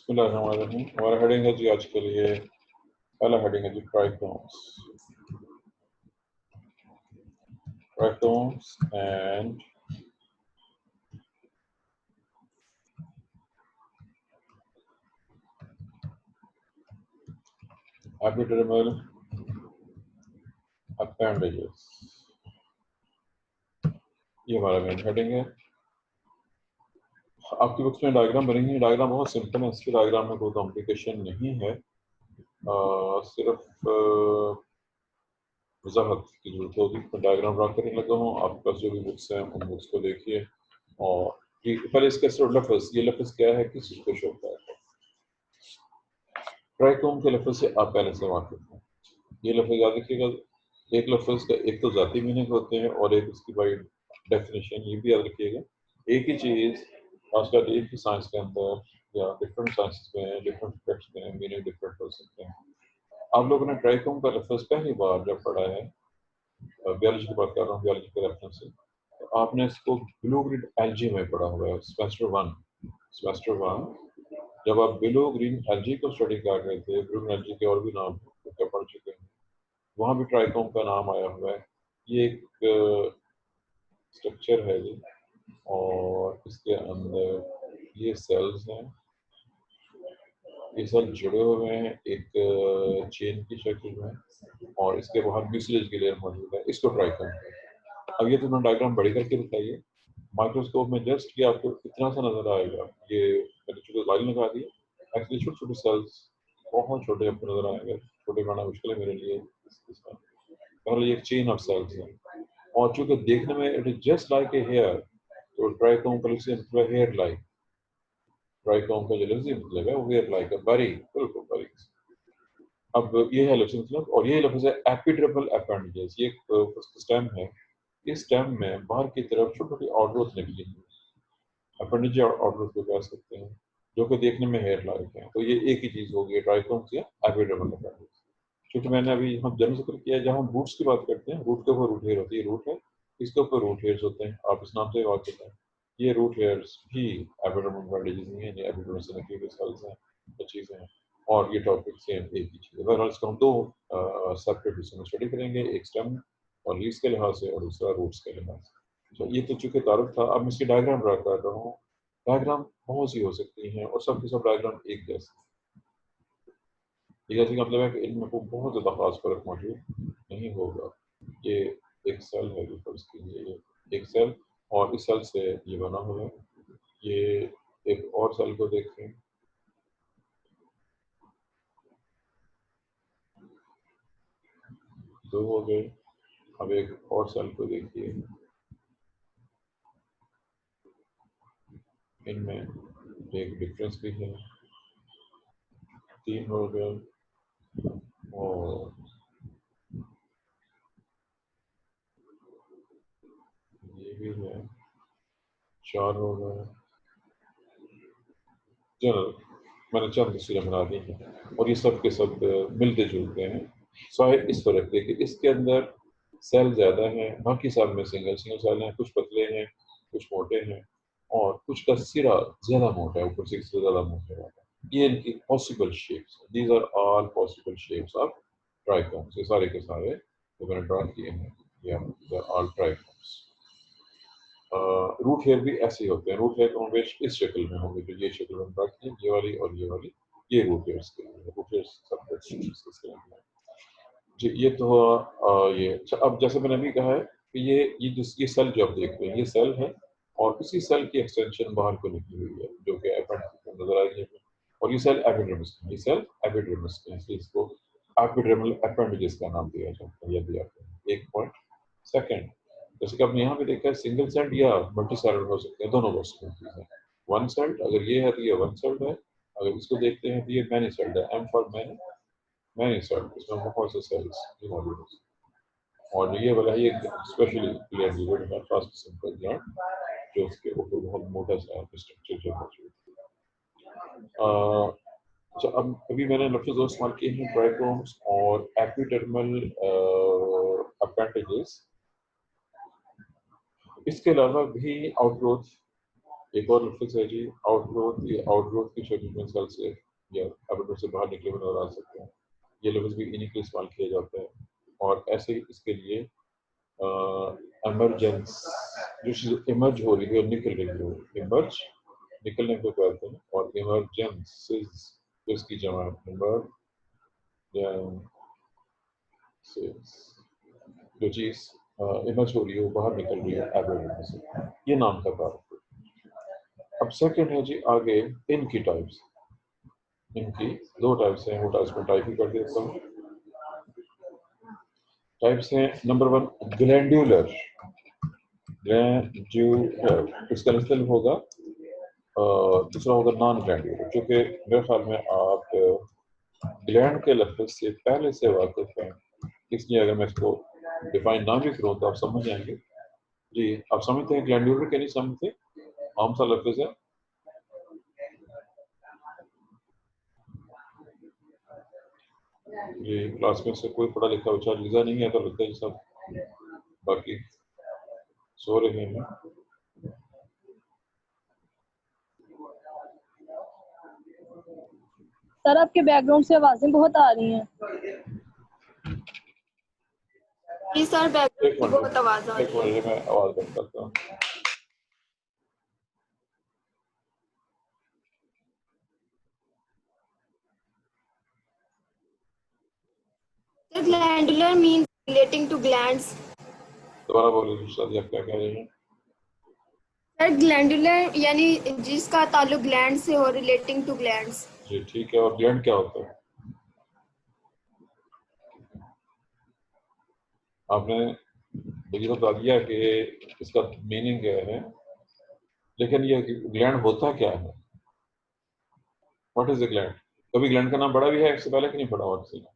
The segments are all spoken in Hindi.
बिस्मिल्लाहिर्रहमानिर्रहीम। हमारा हेडिंग है जी आज के लिए, पहला हेडिंग है जी ट्राइकोम्स एंड एपिडर्मल अपेंडेजेस। ये हमारा मेन हेडिंग है। आपकी बुक्स में डायग्राम बनेंगे। डायग्राम बहुत सिंपल है, इसकी डायग्राम में कोई कॉम्प्लिकेशन नहीं है, सिर्फ वजाहत की जरूरत होगी। मैं डायग्राम ड्रा करने लगा हूँ। आपके पास जो भी बुक्स हैं उन बुक्स को देखिए। और पहले इसका लफ्ज़, ये लफ्ज़ क्या है, किस चीज़ को शो करता है। ट्राइकोम के लफ्ज़ से आप पहले से वाकिफ हैं। ये लफ्ज़ याद रखिएगा, एक लफ्ज़ का एक तो ज़ाती मीनिंग होते हैं और एक उसकी बाई डेफिनेशन। ये भी याद रखिएगा, एक ही चीज़ खासकर एक ही साइंस के अंदर या डिफरेंट साइंस में, डिफरेंट टेक्स्ट में मीनिंग डिफरेंट हो सकते हैं। आप लोगों ने ट्राइकोम का लफ्ज़ पहली बार जब पढ़ा है, बायोलॉजी की बात कर रहा हूँ, बायोलॉजी के रेफरेंस से, तो आपने इसको ब्लू ग्रीन एल्जी में पढ़ा हुआ है, सेमेस्टर 1। जब आप ब्लू ग्रीन एल्जी को स्टडी कर रहे थे, ब्लू ग्रीन एल्जी के और भी नाम पढ़ चुके हैं, वहाँ भी ट्राइकोम का नाम आया हुआ है। ये एक स्ट्रक्चर है जी, और इसके अंदर ये सेल्स हैं। ये सेल जुड़े हुए हैं एक चेन की शक्ल में, और इसके बाहर म्यूसिलेज की लेयर मौजूद है। इसको ट्राइकोम है। अब ये तो मैं डायग्राम बड़ी करके बताइए। माइक्रोस्कोप में जस्ट ये आपको इतना सा नजर आएगा। ये मैंने छोटे लाइन लगा दी, एक्चुअली छोटे छोटे सेल्स बहुत छोटे आपको नजर आएंगे। छोटे बनाना मुश्किल है मेरे लिए। पहले ये चेन ऑफ सेल्स है, और चूंकि देखने में it is just like a hair, तो ट्राइकोम का मतलब हेयर लाइक। ट्राइकोम का जो लफ्ज़ी मतलब है वो हेयर लाइक है, बारीक, बिल्कुल बारीक। अब ये है लफ्ज़ मतलब, और ये लफ्ज़ है एपिडर्मल अपेंडेजेस। ये स्टेम है। इस स्टेम में बाहर की तरफ छोटी छोटी आउटग्रोथ निकली है, अपेंडेज आउटग्रोथ को कह सकते हैं, जो कि देखने में हेयर लाइक है। तो ये एक ही चीज़ होगी, ट्राइकोम्स या एपिडर्मल अपेंडेज। क्योंकि मैंने अभी हम जनरल जिक्र किया, जहाँ हम रूट्स की बात करते हैं, रूट के ऊपर रूट हेयर होती है, रूट है, इसके ऊपर रूट हेयर्स होते हैं। आप इस नाम से वाकिफ हैं। ये रूट हेयर्स भी एपिडर्मल अपेंडेजेस नहीं है, ये एपिडर्मल से निकली हुई सेल्स हैं, चीज़ें हैं। और ये टॉपिक सेम एक ही चीज़ है। बहरहाल इसको हम दो सेपरेट हिस्सों में स्टडी करेंगे, एक स्टेम और लीव्स के लिहाज से, और दूसरा रूट्स के लिहाज से। तो ये तो चूंकि तारुफ था, अब मैं इसकी डायग्राम ड्रा कर रहा हूँ। डायग्राम बहुत सी हो सकती हैं, और सबके सब डायग्राम एक जैसे। जैसे कि मतलब है कि इनमें को बहुत ज़्यादा खास फर्क मौजूद नहीं होगा। ये एक सेल है, जो फर्ज कीजिए ये एक सेल, और इस सेल से ये बना हुआ है। ये एक और सेल को देखें, दो हो गए। अब एक और सेल को देखिए, इनमें एक डिफरेंस भी है, तीन हो गए। और ये भी है, चार हो गए। चलो, मैंने चंद तस्वीरें बना दी हैं, और ये सब के सब मिलते जुलते हैं। स्वाय इस फर्क है कि इसके अंदर सेल ज़्यादा हैं, बाकी सब में सिंगल सिंगल सेल हैं। कुछ पतले हैं, कुछ मोटे हैं, और कुछ का सिरा ज़्यादा मोटा है, ऊपर से ज़्यादा मोटे वाला। ये इनकी possible shapes, these are all possible shapes of trichomes. ये सारे के सारे जो मैंने ड्रा किए हैं, ये ऑल ट्राइकोम्स। रूट हेयर भी ऐसे ही होते हैं। रूट हेयर कमोबेश इस शक्ल में होंगे, जो ये शक्ल में रखी है, ये वाली और ये वाली, ये रूट हेयर्स के लिए। रूट हेयर्स सेपरेट जी। ये तो हुआ ये। अच्छा, अब जैसे मैंने अभी कहा है कि ये सेल जो आप देख रहे हैं, ये सेल है, और उसी सेल की एक्सटेंशन बाहर को निकली हुई है, जो कि एपेंडिक्स में नजर आ रही है। और ये सेल एपिडर्मिस है, ये सेल एपिडर्मिस है, इसलिए इसको एपिडर्मल अपेंडेजेस का नाम दिया जाता है। ये दिया एक पॉइंट। सेकंड, जैसे कि आपने यहाँ पे देखा है, सिंगल सेल्ड या मल्टी सेल्ड हो सकते हैं, दोनों पॉसिबिलिटीज हैं। वन सेल्ड अगर ये है तो ये वन सेल्ड है, अगर इसको देखते हैं तो ये मैनी सेल्ड है, M for many, many celled, इसमें बहुत से सेल्स मौजूद है। और ये वाला ये स्पेशली क्लियरली है फास्ट सिंपल ग्लैंड, जो उसके ऊपर बहुत मोटा सा स्ट्रक्चर जो मौजूद है। अच्छा, अब अभी मैंने लफ्ज़ दो इस्तेमाल किए हैं, ट्राइकोम्स और एपिडर्मल अपेंडेजेस। इसके अलावा भी आउटग्रोथ एक और लफ्ज़ है जी आउटग्रोथ। ये आउटग्रोथ की शक्ल में सेल से या एबडोमेन से बाहर निकले हुए नजर आ सकते हैं। ये लफ्ज़ भी इन्हीं के लिए इस्तेमाल किया जाता है। और ऐसे ही इसके लिए एमरजेंस, जो चीज़ इमर्ज हो रही है और निकल रही हो, इमर्ज निकलने को कहते हैं, और इमरजेंसीज तो इसकी जमा इमरजेंसीज, जो चीज़ इमर्ज हो रही है वो बाहर निकल रही है एबडोमेन से, ये नाम का तारुफ। अब सेकंड है जी आगे इनकी टाइप्स। इनकी दो टाइप्स हैं, वो टाइप्स में टाइप ही कर देता हूँ। टाइप्स हैं नंबर 1 ग्लैंड्यूलर। ग्लैंड्यूलर इसका मतलब होगा, दूसरा होगा नॉन ग्लैंड्यूलर, जो कि मेरे ख्याल में आप ग्लैंड के लफ्ज़ से पहले से वाकिफ हैं, इसलिए अगर मैं इसको डिफाइन ना भी करूँ तो आप समझ जाएंगे। जी आप समझते हैं ग्लैंड्यूलर के नहीं समझते? आम सा लफ्ज़ है। जी क्लास में से कोई पढ़ा लिखा बच्चा लीजा नहीं है तो लगता है सब बाकी सो रहे हैं। सर आपके बैकग्राउंड से आवाजें बहुत आ रही हैं। जी सर, बैकग्राउंड एक की बहुत आवाज आ रही है। मिनट मैं आवाज़ बंद करता हूँ। Sir glandular means relating to glands. दोबारा बोलिए शादी, आप क्या कह रहे हैं? सर ग्लैंडुलर यानी जिसका ताल्लुक ग्लैंड से हो, रिलेटिंग टू ग्लैंड्स। जी ठीक है, और ग्लैंड क्या होता है? आपने मुझे बता दिया कि इसका मीनिंग क्या है, लेकिन ये ग्लैंड होता क्या है? What is the gland? कभी ग्लैंड का नाम पढ़ा भी है इससे पहले कि नहीं पढ़ा हुआ किसी ने?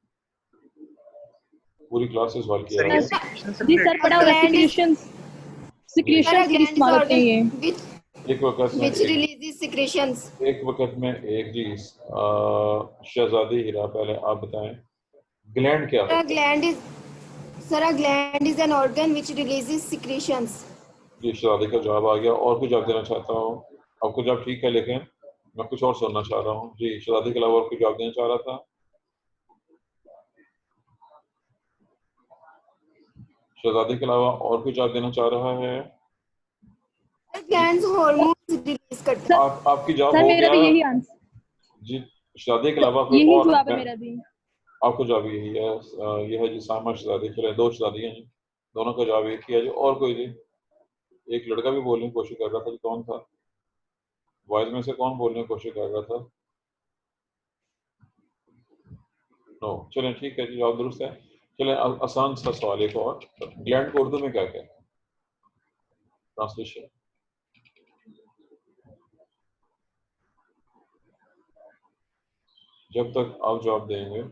पूरी क्लास से सवाल किया सर है। ये सिक्रेशन से जी सर पढ़ा हुआ gland is secretions, sir secretions के लिए ग्लैंड इज इस्तेमाल होते हैं ये। ऑर्गन एक वक्त में व्हिच रिलीजेस सिक्रेशंस। एक जी शहजादी हीरा, पहले आप बताएं ग्लैंड क्या सर होता है? Gland is an organ which releases secretions. जी शहजादी का जवाब आ गया। और कुछ जवाब देना चाहता हूँ? आपको जवाब ठीक है, लेकिन मैं कुछ और सुनना चाह रहा हूँ। जी शहजादी के अलावा और कुछ जवाब देना चाह रहा था? शहजादी के अलावा और कुछ जवाब देना चाह रहा है? सर ग्लैंड्स हार्मोन्स रिलीज करते हैं। सर आपकी जवाब सर हो मेरा गया। भी यही आंसर, जी शहजादी के अलावा कोई यही और? जवाब है मेरा भी। आपको जवाब यही है। यह है जी सामा शहजादी। चले दो शहजादी हैं जी, दोनों का जवाब एक ही है जी। और कोई जी? एक लड़का भी बोलने की कोशिश कर रहा था जी, कौन था? बॉयज में से कौन बोलने की कोशिश कर रहा था? नो, चलें ठीक है जी, जवाब दुरुस्त है। चलें आसान सा सवाल एक और, ग्लैंड को उर्दू में क्या कहते हैं? ट्रांसलेशन। जब तक आप जवाब देंगे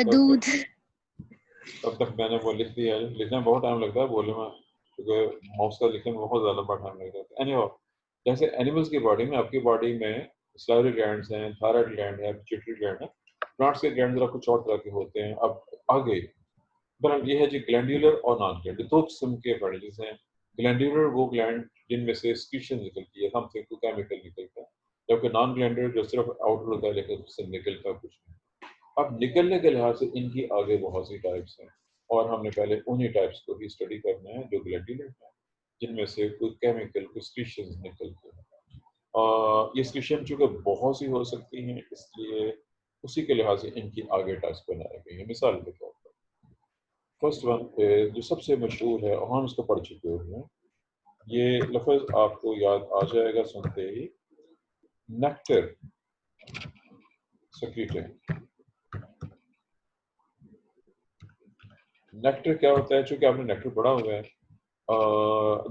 दूध। तब तक मैंने वो लिख दिया है। लिखने में बहुत टाइम लगता है, बोलने में क्योंकि माउस का लिखने में बहुत ज़्यादा लंबा टाइम लग जाता है। एनीवे, जैसे एनिमल्स की बॉडी में, आपकी बॉडी में सैलरी ग्लैंड्स हैं, थायराइड ग्लैंड है, पिट्यूटरी ग्लैंड है। प्लांट्स के ग्लैंड जरा कुछ और तरह के होते हैं। अब आगे बहरहाल ये है जी ग्लैंडुलर और नॉन ग्लैंडुलर, दो किस्म के एपेंडिजेस हैं। ग्लैंडुलर वो ग्लैंड जिनमें से स्क्रीशन निकलती है, हमसे कोई केमिकल निकलता है, जबकि नॉन ग्लैंडुलर जो सिर्फ आउटर होता है लेकिन उससे निकलता कुछ नहीं। अब निकलने के लिहाज से इनकी आगे बहुत सी टाइप्स हैं, और हमने पहले उन्हीं टाइप्स को ही स्टडी करना है जो ग्लैंडुलर हैं, जिनमें से कोई केमिकल कोई स्क्रीशन निकलते हैं। ये स्क्रीशन चूंकि बहुत सी हो सकती हैं, इसलिए उसी के लिहाज से इनकी आगे टाइप्स बनाई गई हैं। मिसाल के तौर पर फर्स्ट वन जो सबसे मशहूर है और हम इसको पढ़ चुके हुए हैं, ये लफ्ज़ आपको याद आ जाएगा सुनते ही, नेक्टर सेक्रेटिंग। नेक्टर क्या होता है? चूंकि आपने नेक्टर पढ़ा हुआ है,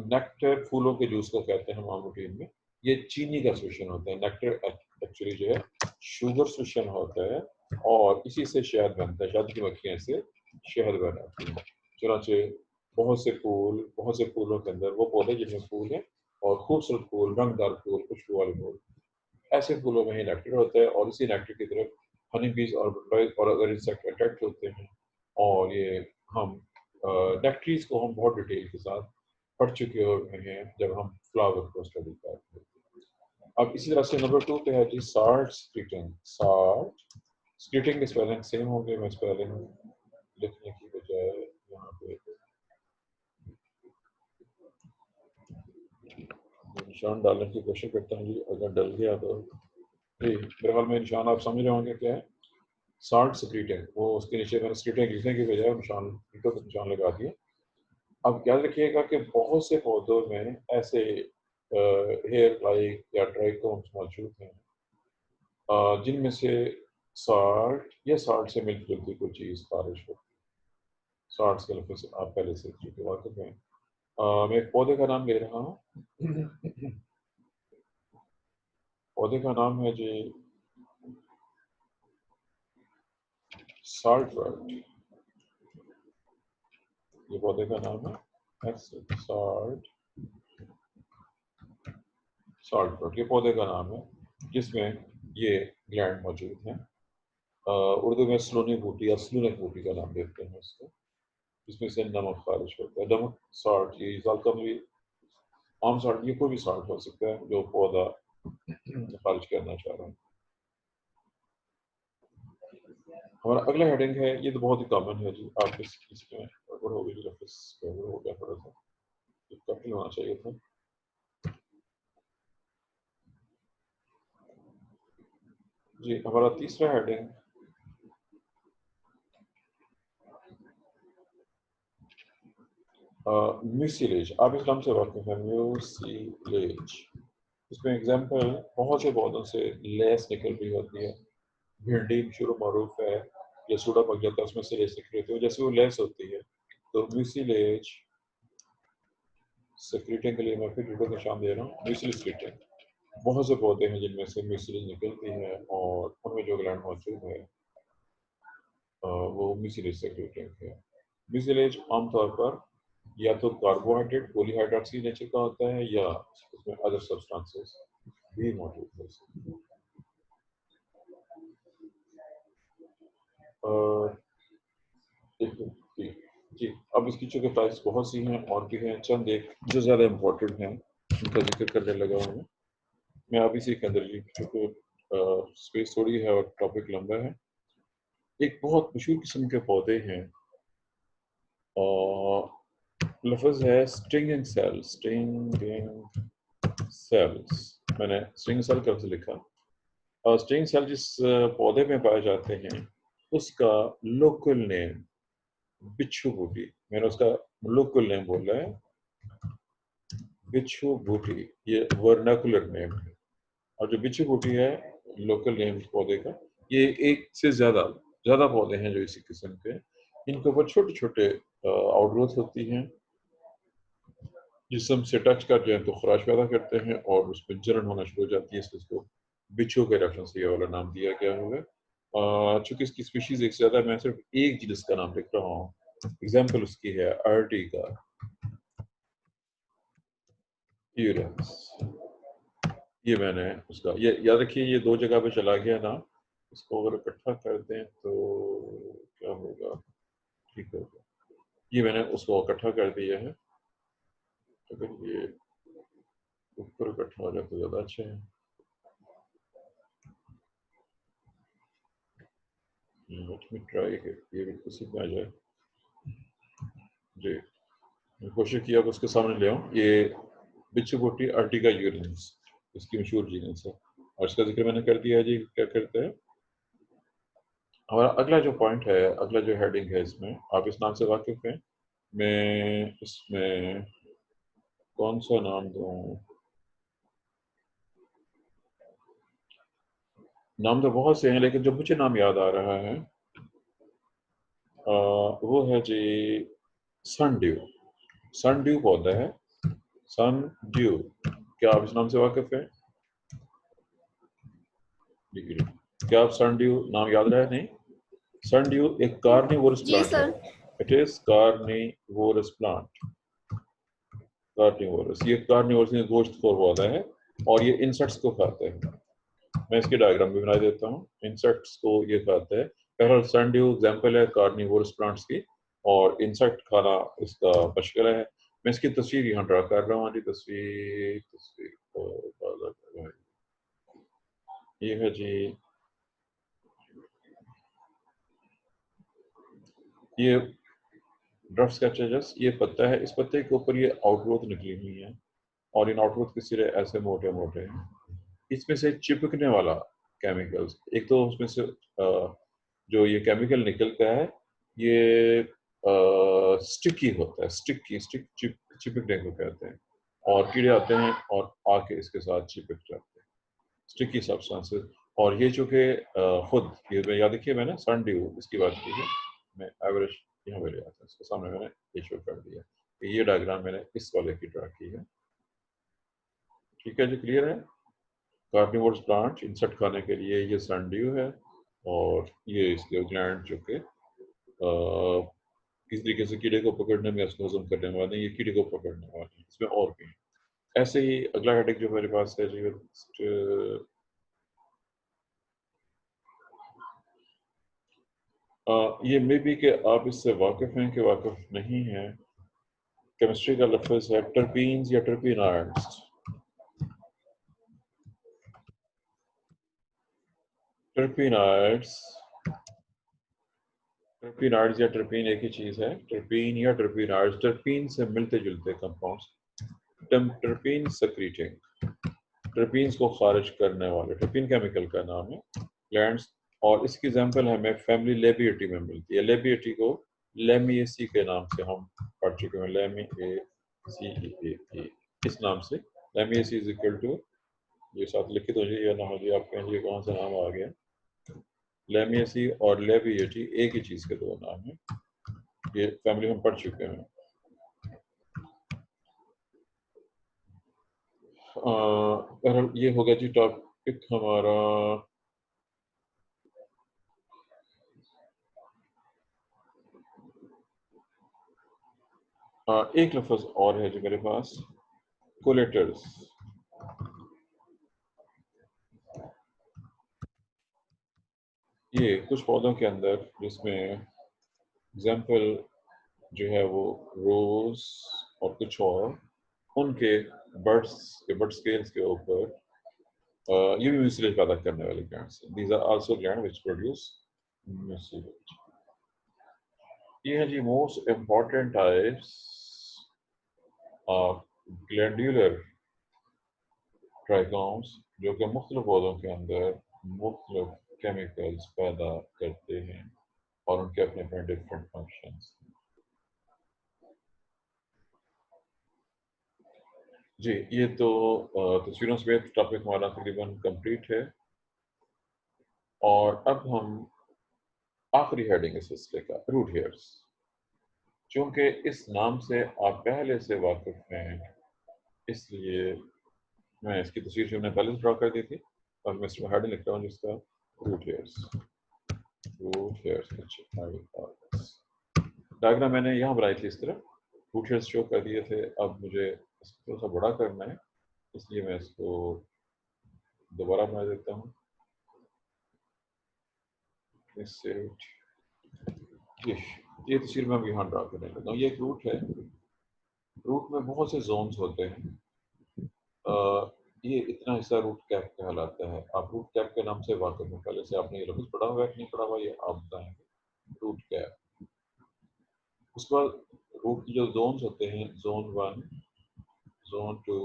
नेक्टर फूलों के जूस को कहते हैं हम रूटीन में। ये चीनी का सोल्यूशन होता है। नेक्टर एक्चुअली जो है शुगर सोल्यूशन होता है, और इसी से शहद बनता है। शहद की मक्खियाँ से शहद बनाती हैं। चुनाचे बहुत से फूलों के अंदर वो पौधे जिनमें फूल हैं, और खूबसूरत फूल, रंगदार फूल, खुशबू वाले फूल, ऐसे फूलों में ही नेक्टर होता है। और इसी नेक्टर की तरफ हनी बीज और बटरफ्लाई और अदर इंसेक्ट अट्रैक्ट होते हैं। और ये हम नेक्ट्रीज को हम बहुत डिटेल के साथ पढ़ चुके हैं जब हम फ्लावर को स्टडी करते हैं। अब इसी तरह से नंबर 2 पे है जी सार्ट स्क्रिटिंग। सार्ट स्क्रिटिंग के स्पेलिंग सेम होंगे, मैं स्पेलिंग लिखने की बजाय यहाँ पे निशान डालने की कोशिश करता हूँ जी, अगर डल गया तो जी मेरे ख्याल में निशान आप समझ रहे होंगे क्या है। साल्ट स्क्रीटिंग, वो उसके नीचे मैंने स्क्रीटिंग लिखने की बजाय निशान निशान लगा दिया। अब याद रखिएगा कि बहुत से पौधों में ऐसे हेयर लाइक या ट्राइकोम्स मौजूद हैं जिनमें से साल्ट या साल्ट से मिलती जुलती कोई चीज़ खारिज होती है। साल्ट के लफ्ज़ से आप पहले से चुके वाकिफ हैं। मैं एक पौधे का नाम ले रहा हूँ। पौधे का नाम है जी साल्टवर्ट। ये पौधे का नाम है साल्टवर्ट। ये पौधे का नाम है जिसमें ये ग्लैंड मौजूद हैं। उर्दू में स्लोनी बूटी या स्लूनक बूटी का नाम देते हैं इसको, जिसमें से नमक खारिज होता है। नमक साल्ट, ये ज़ालकमरी आम साल्ट, ये कोई भी साल्ट हो सकता है जो पौधा खारिज करना चाह रहा है। हमारा अगला हेडिंग है, ये तो बहुत ही कॉमन है जी, आप इसमें गड़बड़ हो गई, गड़बड़ हो गया थोड़ा सा, काफी होना चाहिए था। जी हमारा तीसरा हेडिंग म्यूसिलेज। आप इस नाम से वाकिफ हैं, म्यूसिलेज। इसमें एग्जाम्पल बहुत से पौधों से लेस निकल रही होती है। भिंडी शुरू मरूफ है, या सूडा पक जाता है, उसमें से लेस निकल रही होती है, जैसे वो लेस होती है। तो म्यूसिलेज स्क्रीटिंग के लिए मैं फिर वीडियो निशान दे रहा हूँ। म्यूसिल स्क्रीटिंग, बहुत से पौधे हैं जिनमें से म्यूसिलेज निकलती है और उनमें जो ग्लैंड मौजूद है वो म्यूसिलेज स्क्रीटिंग है। म्यूसिलेज आमतौर पर या तो कार्बोहाइड्रेट पॉलीहाइड्रोक्सी नेचर का होता है या उसमें अदर सब्सटेंसेस भी मौजूद है। जी जी, अब इसकी चूँकि टाइप्स बहुत सी हैं और भी हैं, चंद एक जो ज़्यादा इम्पोर्टेंट हैं उनका जिक्र करने लगा हूँ मैं अब इसी के अंदर जी, क्योंकि स्पेस थोड़ी है और टॉपिक लंबा है। एक बहुत मशहूर किस्म के पौधे हैं और लफ्ज़ है स्टिंगिंग सेल। स्टिंगिंग सेल्स, मैंने स्टिंग सेल कब से लिखा। और स्टिंग सेल जिस पौधे में पाए जाते हैं उसका लोकल नेम बिच्छू बूटी, मैंने उसका लोकल नेम बोला है बिच्छू बूटी, ये वर्नाकुलर नेम है। और जो बिच्छू बूटी है लोकल नेम पौधे का, ये एक से ज़्यादा पौधे हैं जो इसी किस्म के, इनके ऊपर छोटे छोटे आउटग्रोथ होती हैं, जिसम से टच कर जाए तो खराश पैदा करते हैं और उसमें जलन होना शुरू हो जाती है, इसलिए इसको बिच्छू के रेफरेंस से ये वाला नाम दिया गया हुआ है। चूंकि इसकी स्पीशीज एक ज़्यादा, मैं सिर्फ एक जिनस का नाम लिख रहा हूँ। एग्जाम्पल उसकी है अर्टिगा यूरेंस। ये मैंने उसका, ये याद रखिए ये दो जगह पे चला गया ना, इसको अगर इकट्ठा कर दें तो क्या होगा, ठीक होगा। ये मैंने उसको इकट्ठा कर दिया है, अगर ये ऊपर इकट्ठा हो जाए तो ज़्यादा अच्छा है। लेट मी ट्राई है, ये भी उसी में आ जाए जी। मैं कोशिश किया कि उसके सामने ले आऊँ। ये बिच्छू बूटी अर्टिगा यूरेंस इसकी मशहूर जीनस है और इसका जिक्र मैंने कर दिया जी। क्या करते हैं, हमारा अगला जो पॉइंट है, अगला जो हेडिंग है, इसमें आप इस नाम से वाकिफ हैं। मैं इसमें कौन सा नाम दूँ, नाम तो बहुत से हैं लेकिन जो मुझे नाम याद आ रहा है वो है जी सन ड्यू। सन ड्यू पौधा है, सन ड्यू। क्या आप इस नाम से वाकिफ हैं? क्या आप सन ड्यू नाम याद रहा है? नहीं, सन ड्यू एक कार्निवोरस जी प्लांट है। Sir. It is carnivorous plant. Carnivorous, ये कार्निवोरस गोश्तखोर पौधा है और ये इंसेक्ट्स को खाता है। मैं इसकी डायग्राम भी बना देता हूँ। इंसेक्ट्स को ये खाता है। पहला सनड्यू एग्जाम्पल है कार्निवोरस प्लांट्स की और इंसेक्ट खाना इसका मशगला है। मैं इसकी तस्वीर यहाँ ड्रा कर रहा हूँ जी। तस्वीर को बाज़ा कर रहा है। ये है जी, ये रफ स्केचेस। ये पत्ता है, इस पत्ते के ऊपर ये आउटग्रोथ निकली हुई है और इन आउटग्रोथ के सिरे ऐसे मोटे मोटे हैं। इसमें से चिपकने वाला केमिकल्स, एक तो उसमें से जो ये केमिकल निकलता है ये स्टिकी होता है, चिपकने को कहते हैं। और कीड़े आते हैं और आके इसके साथ चिपक जाते हैं, स्टिकी सब्सटेंसेस। और ये चूँकि खुद ये याद रखिए, मैंने सन ड्यू इसकी बात की है, मैं एवरेज यहाँ पे ले आता हूँ, इसके सामने मैंने ये शो कर दिया। ये डायग्राम मैंने इस वाले की ड्रा की है। ठीक है जी, क्लियर है। कार्निवोरस प्लांट इंसेक्ट खाने के लिए ये सन ड्यू है और ये इसके ग्लैंड जो कि किस तरीके से कीड़े को पकड़ने में, इसको हजम करने वाले, ये कीड़े को पकड़ने वाले, इसमें और भी। ऐसे ही अगला हेडिंग जो मेरे पास है जी, ये मे बी कि आप इससे वाकिफ हैं कि वाकिफ नहीं हैं। केमिस्ट्री का लफ्ज़ है टर्पीन्स या टर्पीनाइड्स। टर्पीनाइड्स टर्पीनाइड्स या टर्पीन एक ही चीज़ है। टर्पीन या टर्पीनाइड्स, टर्पीन से मिलते जुलते कंपाउंड्स। टर्पीन सेक्रीटिंग, टर्पीन्स को खारिज करने वाले, टर्पीन केमिकल का नाम है, ग्लैंड्स। और इसकी एग्जांपल हमें फैमिली लेबिएटी में मिलती है। लेबिएटी को लेमिएसी के नाम से हम पढ़ चुके हैं, लेमिएसी इस नाम से। लेमिएसी इज इक्वल टू, ये साथ लिखित हो जाए या ना हो जाए, आप कहेंगे कौन सा नाम आ गया। लेमिएसी और लेबिएटी एक ही चीज़ के दो नाम हैं, ये फैमिली में पढ़ चुके हैं। ये हो गया जी टॉपिक हमारा। एक लफ्ज़ और है जो मेरे पास, कोलेटर्स। ये कुछ पौधों के अंदर, जिसमें एग्जाम्पल जो है वो रोज और कुछ और, उनके बर्ड स्केल्स के ऊपर ये भी म्यूसिलेज पैदा करने वाले glands. These are also gland which produce mucilage. ये है जी most important types of glandular trichomes, जो कि मुख्तलिफ पौधों के अंदर मुख्तलिफ केमिकल्स पैदा करते हैं और उनके अपने अपने डिफरेंट फंक्शंस। जी, ये तो तस्वीरों समेत टॉपिक हमारा तकरीबन कंप्लीट है। और अब हम आखिरी हेडिंग इस सिलसिले का, रूट हेयर्स। चूँकि इस नाम से आप पहले से वाकिफ हैं, इसलिए मैं इसकी तस्वीर जो मैंने पहले से ड्रॉ कर दी थी और मैं इसमें हेडिंग लिखता हूँ जिसका root hairs. Root hairs diagram मैंने यहाँ बनाई थी इस तरह, रूट हेयर्स शो कर दिए थे। अब मुझे इसको थोड़ा सा बड़ा करना है, इसलिए मैं इसको दोबारा बना देता हूँ। इससे ये तस्वीर में अब यहाँ ड्रा करने लगा हूँ। ये एक रूट है, रूट में बहुत से जोन्स होते हैं। ये इतना हिस्सा रूट कैप कहलाता है। आप रूट कैप के नाम से वाकिफ हैं, पहले से आपने ये लफ्ज़ पढ़ा हुआ है कि नहीं पढ़ा हुआ, ये आप बताएंगे। रूट कैप, उसके बाद रूट की जो जोन्स होते हैं, जोन 1, जोन 2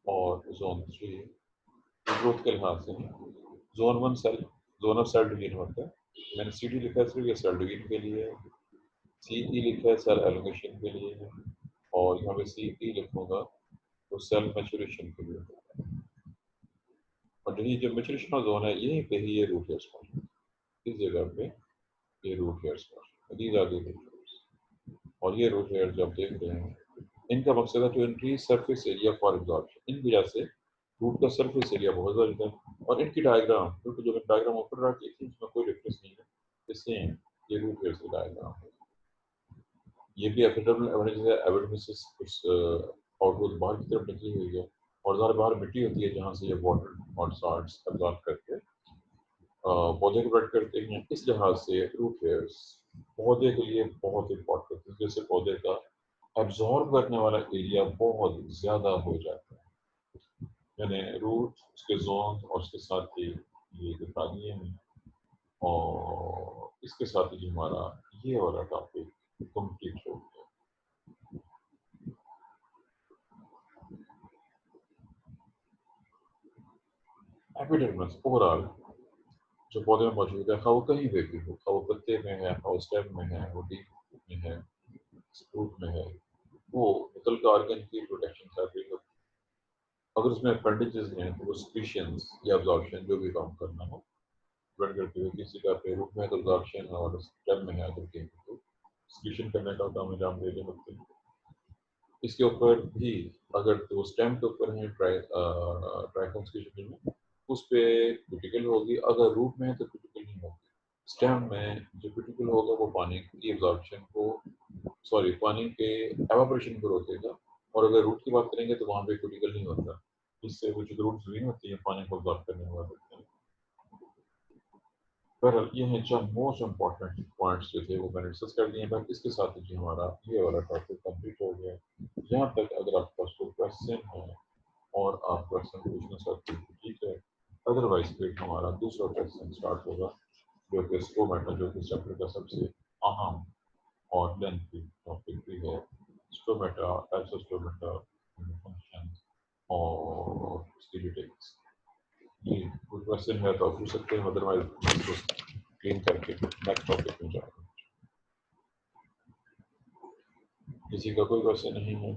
और जोन 3, ग्रोथ के लिहाज से हैं। Zone 1 cell, zone of cell division होता है। मैंने सी डी लिखा है सिर्फ, ये सेल डिवीजन के लिए है। सी ई लिखा है सेल एलोंगेशन के लिए है, और यहाँ पे सी ई लिखूंगा तो सेल मैच्योरेशन के लिए है। और ये जो मैच्योरेशन जोन है, यहीं पे ही ये रूट हेयर्स मौजूद है, इस जगह पे ये रूट हेयर्स मौजूद है। These are the root hairs. और ये रूट हेयर्स जो आप देख रहे हैं, इनका मकसद है to increase surface area for absorption. इन वजह से रूट का सरफेस एरिया बहुत ज़्यादा है। और इनकी डायग्राम, क्योंकि जो डायग्राम ऊपर रखी थी उसमें कोई डिफरेंस नहीं है, इससे ये रूट हेयर्स की डायग्राम है। ये भी एफिडेबल एविडेंस है, एविडेंस कुछ आउटवर्ड बाहर की तरफ निकली हुई है, और ज़्यादा बाहर मिट्टी होती है जहाँ से ये वाटर और सॉल्ट्स एब्जॉर्ब करके पौधे को ब्रेड करते हैं। इस लिहाज से रूट हेयर्स पौधे के लिए बहुत इंपॉर्टेंट है। जैसे पौधे का एब्जॉर्ब करने वाला एरिया बहुत ज़्यादा हो जाता है, यानी रूट, उसके जोन और उसके साथ ही ये दिखाइए हैं, और इसके साथ ही हमारा ये वाला टॉपिक कंप्लीट हो गया। एपिडर्मिस ओवरऑल जो पौधे में मौजूद है, खा वो कहीं पे भी हो, खा वो पत्ते में है, खा वो स्टेम में है, वो लीफ में है, फ्रूट में है, वो मुतल का ऑर्गन की प्रोटेक्शन कर रही होती है। अगर उसमें अपेंडिजेस हैं तो वो स्क्रीशंस या अब्जॉर्प्शन जो भी काम करना हो डिपेंड करते हुए, किसी का पे रूट में है तो अब्जॉर्प्शन और स्टेम में है तो कहीं तो स्क्रीशन करने का काम अंजाम दे सकते हैं। इसके ऊपर भी अगर तो स्टेम के ऊपर है ट्राइकोन की शक्ल में, उस पे क्रिटिकल होगी, अगर रूट में है तो क्रिटिकल नहीं होगी। स्टेम में जो क्रिटिकल होगा वो पानी की एब्जॉर्प्शन को, सॉरी पानी के एवापोरेशन को रोकेगा, और अगर रूट की बात करेंगे तो वहाँ पे क्रिटिकल नहीं होता, इससे वो जो रूट्स नहीं होती है पानी को एब्जॉर्ब करने वाले होते हैं। बहरहाल ये हैं चंद मोस्ट इम्पॉर्टेंट पॉइंट्स जो थे वो मैंने डिस्कस कर दिए हैं। इसके साथ ही हमारा ये वाला टॉपिक कंप्लीट हो गया। यहाँ तक अगर आपके पास कोई क्वेश्चन है और आप क्वेश्चन पूछना चाहते हैं तो ठीक है, अदरवाइज फिर हमारा दूसरा क्वेश्चन स्टार्ट होगा जो कि स्टोमेटा, जो कि चैप्टर का सबसे अहम और लेंथी टॉपिक भी है। Stomata, types of stomata, function और उसकी डिटेल्स। ये कोई क्वेश्चन है तो आप पूछ सकते हैं, अदरवाइज इसको क्लीन करके नेक्स्ट टॉपिक में जाएंगे। किसी का कोई क्वेश्चन नहीं है?